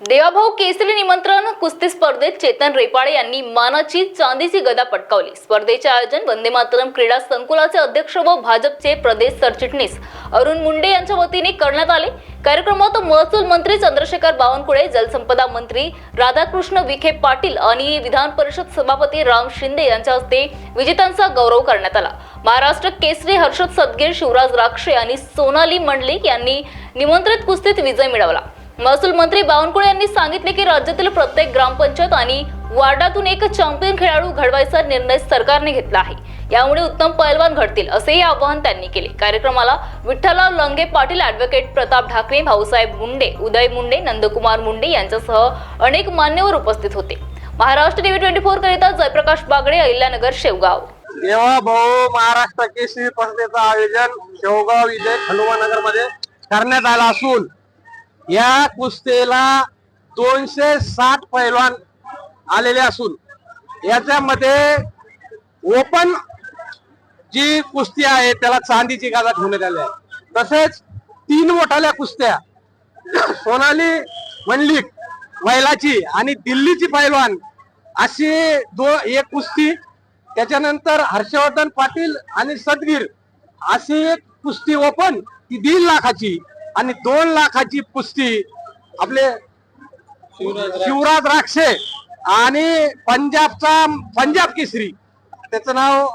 देवाभाऊ केसरी निमंत्रण कुस्ती स्पर्धेत चेतन रेपाळे यांनी मानाची चांदीची गदा पटकावली। स्पर्धेचे आयोजन वंदे मातरम क्रीडा संकुलाचे अध्यक्ष व भाजपचे प्रदेश सरचिटणीस अरुण मुंडे यांच्या वतीने करण्यात आले। कार्यक्रमात महसूल मंत्री चंद्रशेखर बावनकुळे, जलसंपदा मंत्री राधाकृष्ण विखे पाटील आणि विधान परिषद सभापती राम शिंदे यांच्या हस्ते विजेत्यांचा गौरव करण्यात आला। महाराष्ट्र केसरी हर्षद सदगीर, शिवराज राक्षे आणि सोनाली मंडलिक यांनी निमंत्रित कुस्तीत विजय मिळवला। महसूल मंत्री बावनकुळे यांनी सांगितले की राज्यातील प्रत्येक ग्रामपंचायत आणि वार्डातून एक चॅम्पियन खेळाडू घडवायचा निर्णय सरकारने घेतला आहे। यामुळे उत्तम पैलवान घडतील असेही आवाहन त्यांनी केले। कार्यक्रमाला विठ्ठलराव लंगे पाटील, ॲडव्होकेट प्रताप ढाकणे, भाऊसाहेब मुंडे, उदय मुंडे, नंदकुमार मुंडे यांच्यासह अनेक मान्यवर उपस्थित होते। महाराष्ट्र टीव्ही 24 करिता जयप्रकाश बागडे, अहिल्यानगर, शेवगाव। देवाभाऊ महाराष्ट्र केसरी स्पर्धेचं आयोजन शेवगाव इथे हनुमानगर मध्ये करण्यात आलं असून या कुस्तीला 260 पैलवान आलेले असून याच्यामध्ये ओपन जी कुस्ती आहे त्याला चांदीची गदा ठेवण्यात आली आहे। तसेच 3 मोठ्या कुस्त्या सोनाली मंडलिक महिलाची आणि दिल्लीची पैलवान अशी एक कुस्ती, त्याच्यानंतर हर्षवर्धन पाटील आणि सदगीर अशी एक कुस्ती ओपन ती 1.5 लाखाची आणि 2 लाखाची कुस्ती आपले शिवराज राक्षे आणि पंजाब केसरी त्याचं नाव,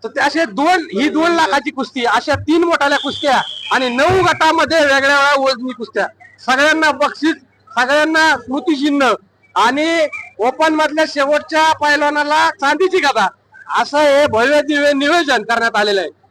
तर असे ही 2 लाखाची कुस्ती, अशा 3 मोठ्या कुस्त्या आणि 9 गटामध्ये वेगळ्या वजनी कुस्त्या, सगळ्यांना बक्षीस, सगळ्यांना स्मृतिचिन्ह आणि ओपन मधल्या शेवटच्या पैलवानाला चांदीची गदा, असं हे भव्य दिव्य नियोजन करण्यात आलेलं आहे।